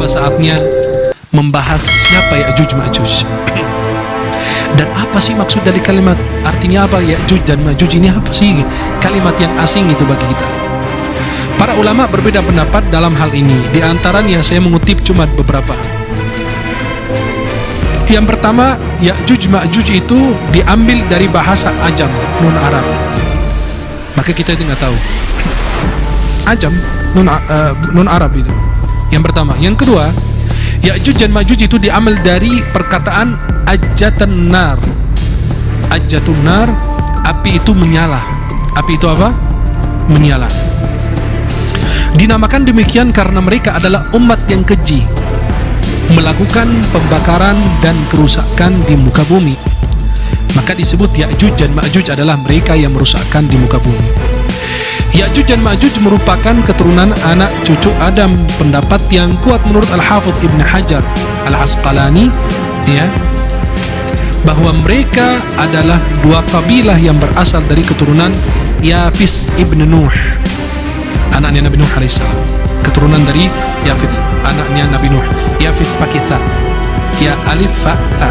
Tiba saatnya membahas siapa Ya'juj Ma'juj. Dan apa sih maksud dari kalimat, artinya apa Ya'juj dan Ma'juj ini, apa sih kalimat yang asing itu bagi kita. Para ulama berbeda pendapat dalam hal ini. Di antaranya saya mengutip cuma beberapa. Yang pertama, Ya'juj Ma'juj itu diambil dari bahasa Ajam, non Arab. Maka kita itu nggak tahu. Ajam, non Arab itu. Yang pertama. Yang kedua, Ya'juj dan Ma'juj itu diambil dari perkataan Ajjatun nar. Ajjatun nar, api itu menyala. Api itu apa? Menyala. Dinamakan demikian karena mereka adalah umat yang keji, melakukan pembakaran dan kerusakan di muka bumi. Maka disebut Ya'juj dan Ma'juj adalah mereka yang merusakkan di muka bumi. Ya'juj dan Ma'juj merupakan keturunan anak cucu Adam. Pendapat yang kuat menurut Al-Hafidh Ibn Hajar Al-Asqalani, ya, bahwa mereka adalah dua kabilah yang berasal dari keturunan Yafis ibn Nuh, anaknya Nabi Nuh alaihissalam. Keturunan dari Yafith, anaknya Nabi Nuh. Yafith pakai ta, ya alif fa ta.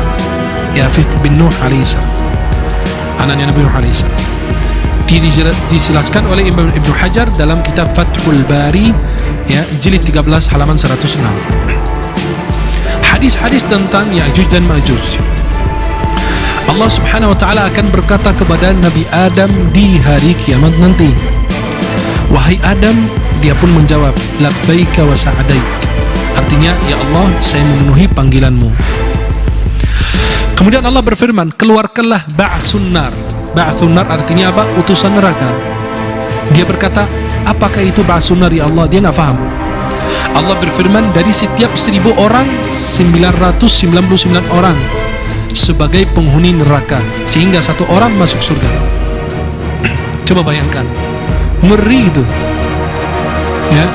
Yafith bin Nuh alaihissalam, anaknya Nabi Nuh alaihissalam. Dijelaskan oleh Ibnu Hajar dalam kitab Fathul Bari, ya, jilid 13 halaman 106. Hadis-hadis tentang Ya'juj dan Ma'juj. Allah Subhanahu wa taala akan berkata kepada Nabi Adam di hari kiamat nanti, "Wahai Adam," dia pun menjawab, "Labbaika wa sa'adaik." Artinya, "Ya Allah, saya memenuhi panggilanmu." Kemudian Allah berfirman, "Keluarkanlah ba'sun nar." Ba'sun nar artinya apa? Utusan neraka. Dia berkata, "Apakah itu ba'sun nar, ya Allah?" Dia nggak paham. Allah berfirman, "Dari setiap 1000 orang, 999 orang sebagai penghuni neraka, sehingga satu orang masuk surga." Coba bayangkan, ngeri itu, ya.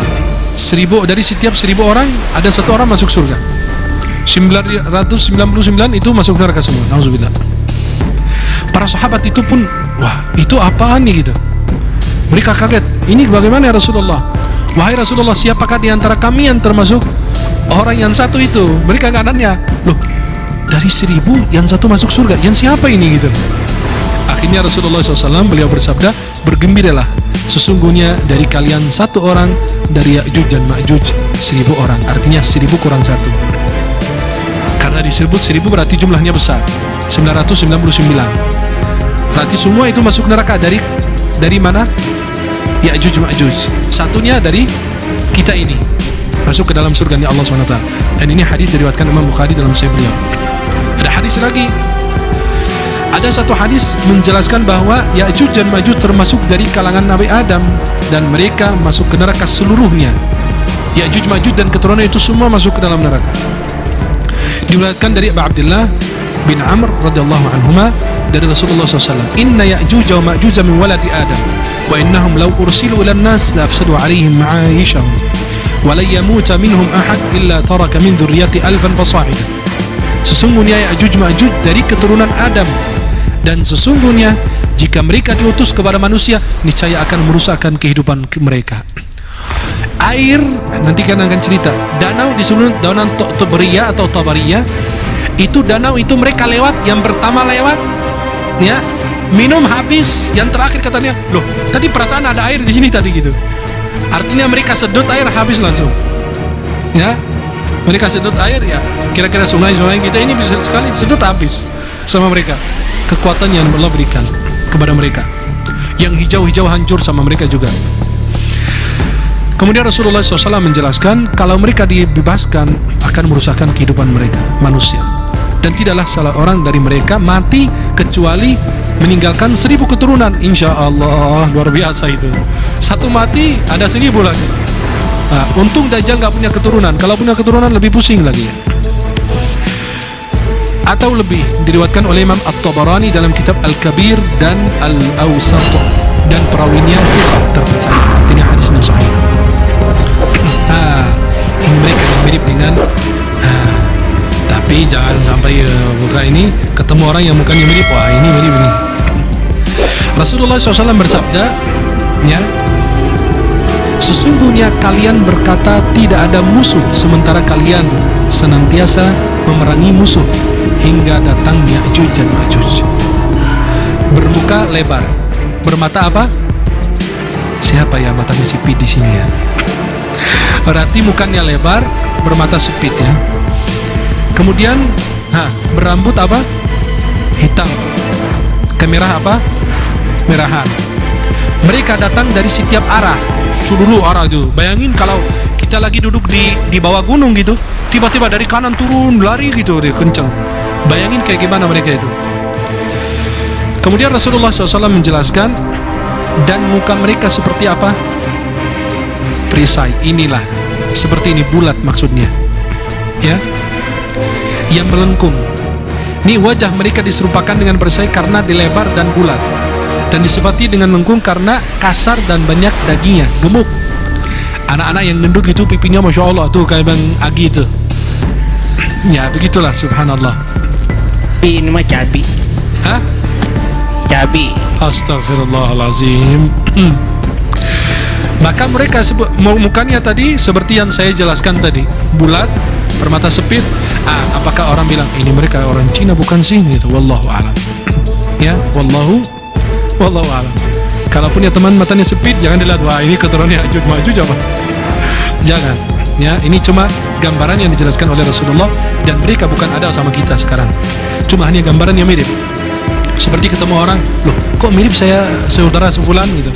Dari setiap 1000 orang ada satu orang masuk surga, 999 itu masuk neraka semua. Nauzubillah. Para sahabat itu pun, wah, itu apaan nih gitu. Mereka kaget, ini bagaimana ya Rasulullah? Wahai Rasulullah, siapakah di antara kami yang termasuk orang yang satu itu? Mereka nggak nanya, loh, dari 1000 yang satu masuk surga, yang siapa ini gitu. Akhirnya Rasulullah SAW beliau bersabda, "Bergembiralah, sesungguhnya dari kalian satu orang dari Ya'juj dan Ma'juj 1000 orang." Artinya 1000 kurang 1. Karena disebut 1000 berarti jumlahnya besar, 999. Berarti semua itu masuk neraka. Dari mana? Ya'juj Ma'juj. Satunya dari kita ini masuk ke dalam surga Allah SWT. Dan ini hadis diriwayatkan Imam Bukhari dalam Sahih beliau. Ada hadis lagi. Ada satu hadis menjelaskan bahwa Ya'juj dan Ma'juj termasuk dari kalangan Nabi Adam dan mereka masuk ke neraka seluruhnya. Ya'juj Ma'juj dan keturunan itu semua masuk ke dalam neraka. Diriwayatkan dari Abu Abdullah bin Amr radhiyallahu anhuma dari Rasulullah SAW, "Inna Ya'juj wa Ma'juj min waladi Adam, wa innahum law ursilu ila an-nas la afsadu 'alaihim ma'ayishahum, wa la yamuta minhum ahad illa taraka min dzurriyyati alfan fasa'ida." Sesungguhnya Ya'juj Ma'juj dari keturunan Adam, dan sesungguhnya jika mereka diutus kepada manusia, niscaya akan merusakkan kehidupan mereka. Air, nanti kan akan cerita, danau di seluruh danau Tabariyah atau Tabariyah, itu danau itu mereka lewat, yang pertama lewat, ya, minum habis, yang terakhir katanya, loh, tadi perasaan ada air di sini tadi gitu. Artinya mereka sedot air habis langsung, ya. Mereka sedot air, ya, kira-kira sungai-sungai kita ini bisa sekali sedot habis sama mereka. Kekuatan yang Allah berikan kepada mereka, yang hijau-hijau hancur sama mereka juga. Kemudian Rasulullah SAW menjelaskan kalau mereka dibebaskan akan merusakkan kehidupan mereka, manusia. Dan tidaklah salah orang dari mereka mati kecuali meninggalkan 1000 keturunan. Insya Allah, luar biasa itu. Satu mati ada 1000 lagi. Nah, untung Dajjal nggak punya keturunan. Kalau punya keturunan lebih pusing lagi ya. Atau lebih, diriwayatkan oleh Imam At-Tabarani dalam kitab Al-Kabir dan Al-Awsat, dan perawinya terpercaya. Artinya hadisnya sahih. Ini mereka yang mirip dengan, tapi jangan sampai buka ini ketemu orang yang mukanya mirip, wah ini mirip ini. Rasulullah SAW bersabda, ya, Sesungguhnya kalian berkata tidak ada musuh, sementara kalian senantiasa memerangi musuh hingga datangnya Ya'juj dan Ma'juj. Bermuka lebar, bermata apa? Siapa ya matanya sipit di sini ya? Berarti mukanya lebar, bermata sipit ya. Kemudian, berambut apa? Hitam. Kemerah apa? Merahan. Mereka datang dari setiap arah, seluruh arah itu. Bayangin kalau kita lagi duduk di bawah gunung gitu, tiba-tiba dari kanan turun lari gitu, dia kenceng. Bayangin kayak gimana mereka itu. Kemudian Rasulullah SAW menjelaskan, dan muka mereka seperti apa? Perisai. Inilah seperti ini, bulat maksudnya, ya, yang melengkung. Ini wajah mereka diserupakan dengan perisai karena dilebar dan bulat, dan disifati dengan melengkung karena kasar dan banyak dagingnya, gemuk. Anak-anak yang gendut gitu pipinya Masya Allah tuh kayak Bang Agi itu. Ya begitulah, subhanallah. Ini mah cabi. Hah? Cabi. Astagfirullahalazim. Maka mereka mukanya tadi seperti yang saya jelaskan tadi, bulat, bermata sipit. Apakah orang bilang ini mereka orang Cina bukan sih? Gitu. Wallahu a'lam. Ya, wallahu a'lam. Kalaupun ya teman matanya sipit, jangan dilihat wah ini keturunan Ya'juj Ma'juj apa. Jangan. Ya, ini cuma gambaran yang dijelaskan oleh Rasulullah, dan mereka bukan ada sama kita sekarang. Cuma hanya gambaran yang mirip. Seperti ketemu orang, loh kok mirip saya saudara sefulan gitu.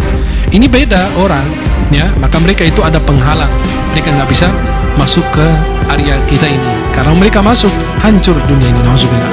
Ini beda orang, ya. Maka mereka itu ada penghalang. Mereka nggak bisa masuk ke area kita ini. Karena mereka masuk, hancur dunia ini. Nauzubillah.